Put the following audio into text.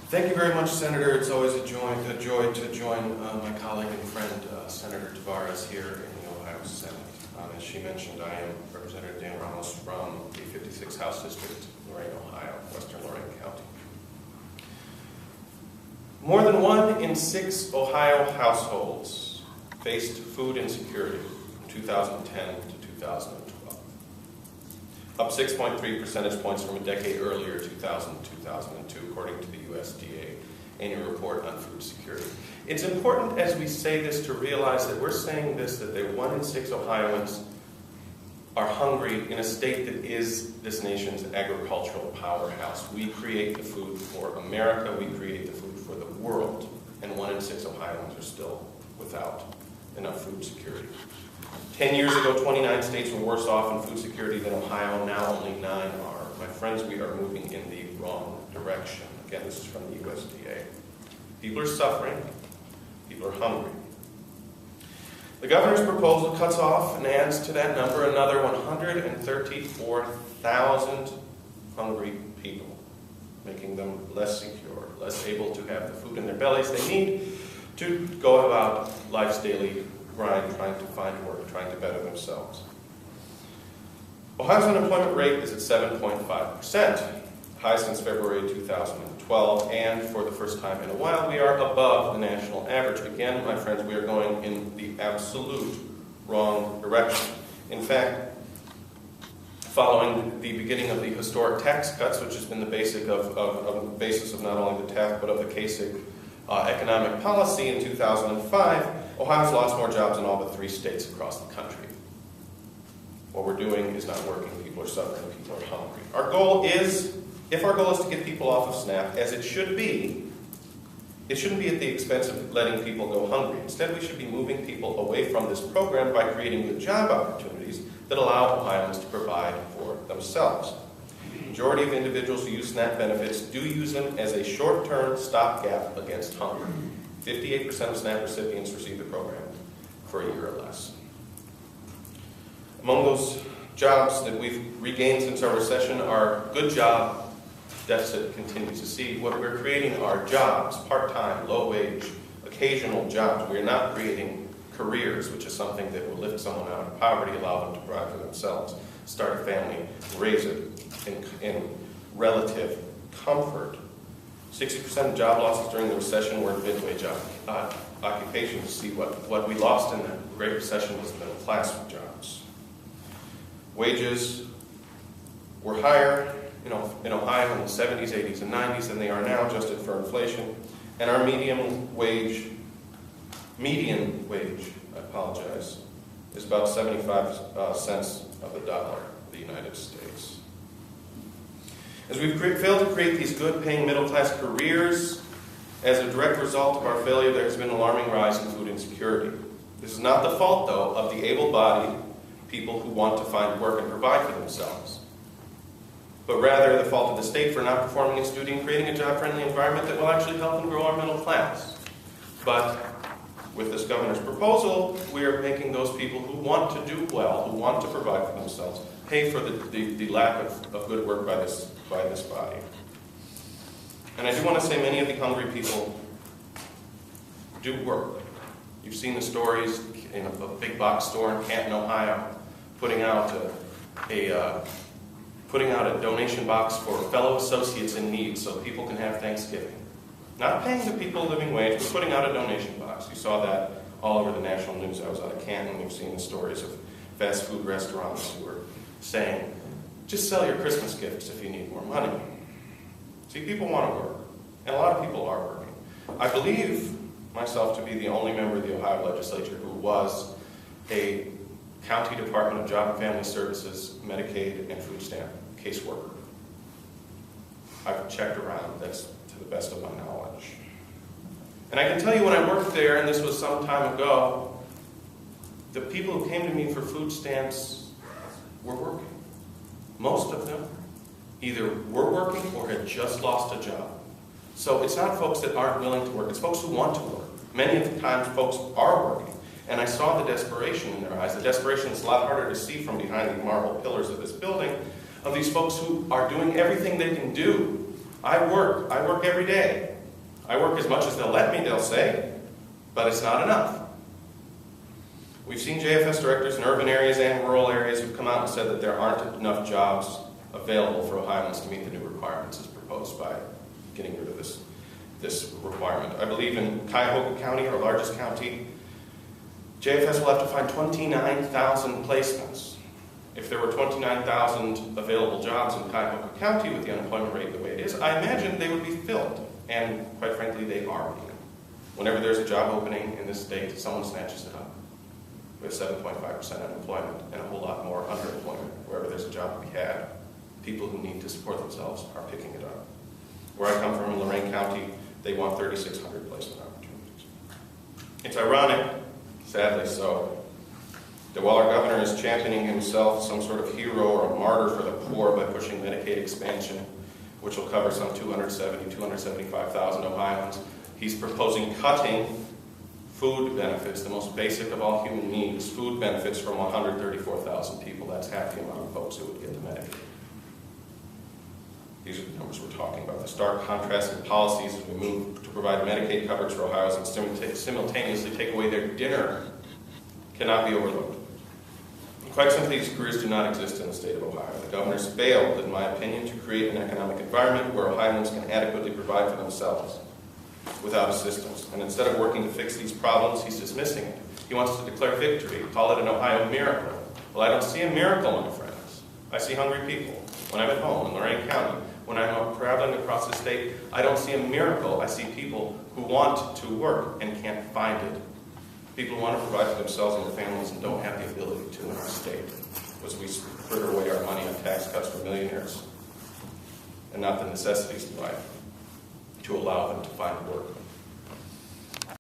Thank you very much, Senator. It's always a joy to join my colleague and friend, Senator Tavares, here in the Ohio Senate. As she mentioned, I am Representative Dan Ramos from the 56th House District, Lorain, Ohio, western Lorain County. More than 1 in 6 Ohio households faced food insecurity from 2010 to 2012, up 6.3 percentage points from a decade earlier, 2000 to 2002, according to the USDA Annual Report on Food Security. It's important as we say this to realize that we're saying this, that 1 in 6 Ohioans are hungry in a state that is this nation's agricultural powerhouse. We create the food for America, we create the food for the world, and 1 in 6 Ohioans are still without enough food security. 10 years ago, 29 states were worse off in food security than Ohio. Now only 9 are. My friends, we are moving in the wrong direction. Again, this is from the USDA. People are suffering. People are hungry. The governor's proposal cuts off and adds to that number another 134,000 hungry people, making them less secure, less able to have the food in their bellies they need to go about life's daily grind, trying to find work, trying to better themselves. Ohio's unemployment rate is at 7.5%, high since February 2012, and for the first time in a while, we are above the national average. Again, my friends, we are going in the absolute wrong direction. In fact, following the beginning of the historic tax cuts, which has been the basis of not only the TAF, but of the Kasich economic policy in 2005, Ohio's lost more jobs than all but 3 states across the country. What we're doing is not working. People are suffering. People are hungry. Our goal is, if our goal is to get people off of SNAP, as it shouldn't be at the expense of letting people go hungry. Instead, we should be moving people away from this program by creating good job opportunities that allow Ohioans to provide for themselves. The majority of individuals who use SNAP benefits do use them as a short-term stopgap against hunger. 58% of SNAP recipients receive the program for a year or less. Among those jobs that we've regained since our recession, our good job deficit continues. To see what we're creating are jobs, part-time, low-wage, occasional jobs. We are not creating careers, which is something that will lift someone out of poverty, allow them to provide for themselves, start a family, raise it in relative comfort. 60% of job losses during the recession were in mid-wage occupations. See, what we lost in the Great Recession was the middle class jobs. Wages were higher in Ohio in the 70s, 80s, and 90s than they are now, adjusted for inflation. And our median wage, is about 75 cents of the dollar in the United States. As we've failed to create these good-paying middle-class careers, as a direct result of our failure, there has been an alarming rise in food insecurity. This is not the fault, though, of the able-bodied people who want to find work and provide for themselves, but rather the fault of the state for not performing its duty in creating a job-friendly environment that will actually help and grow our middle class. But with this governor's proposal, we are making those people who want to do well, who want to provide for themselves, pay for the lack of good work by this body. And I do want to say many of the hungry people do work. You've seen the stories in a big box store in Canton, Ohio, putting out a donation box for fellow associates in need so people can have Thanksgiving. Not paying the people a living wage, but putting out a donation box. You saw that all over the national news. I was out of Canton. We've seen the stories of fast food restaurants who are saying, just sell your Christmas gifts if you need more money. See, people want to work, and a lot of people are working. I believe myself to be the only member of the Ohio legislature who was a County Department of Job and Family Services, Medicaid, and food stamp caseworker. I've checked around, that's to the best of my knowledge. And I can tell you when I worked there, and this was some time ago, the people who came to me for food stamps were working. Most of them either were working or had just lost a job. So it's not folks that aren't willing to work, it's folks who want to work. Many of the times folks are working. And I saw the desperation in their eyes. The desperation is a lot harder to see from behind the marble pillars of this building, of these folks who are doing everything they can do. I work every day. I work as much as they'll let me, they'll say, but it's not enough. We've seen JFS directors in urban areas and rural areas who've come out and said that there aren't enough jobs available for Ohioans to meet the new requirements as proposed by getting rid of this requirement. I believe in Cuyahoga County, our largest county, JFS will have to find 29,000 placements. If there were 29,000 available jobs in Cuyahoga County with the unemployment rate the way it is, I imagine they would be filled. And quite frankly, they are being. Whenever there's a job opening in this state, someone snatches it up. We have 7.5% unemployment and a whole lot more underemployment. Wherever there's a job to be had, people who need to support themselves are picking it up. Where I come from in Lorain County, they want 3,600 placement opportunities. It's ironic, sadly so, that while our governor is championing himself some sort of hero or a martyr for the poor by pushing Medicaid expansion, which will cover some 275,000 Ohioans, he's proposing cutting food benefits, the most basic of all human needs, food benefits from 134,000 people. That's half the amount of folks who would get the Medicaid. These are the numbers we're talking about. The stark contrast in policies as we move to provide Medicaid coverage for Ohioans and simultaneously take away their dinner cannot be overlooked. Quite simply, these careers do not exist in the state of Ohio. The governor's failed, in my opinion, to create an economic environment where Ohioans can adequately provide for themselves without assistance. And instead of working to fix these problems, he's dismissing it. He wants to declare victory, call it an Ohio miracle. Well, I don't see a miracle, my friends. I see hungry people. When I'm at home in Lorain County, when I'm traveling across the state, I don't see a miracle. I see people who want to work and can't find it. People who want to provide for themselves and their families and don't have the ability to in our state, as we fritter away our money on tax cuts for millionaires and not the necessities of life to allow them to find work.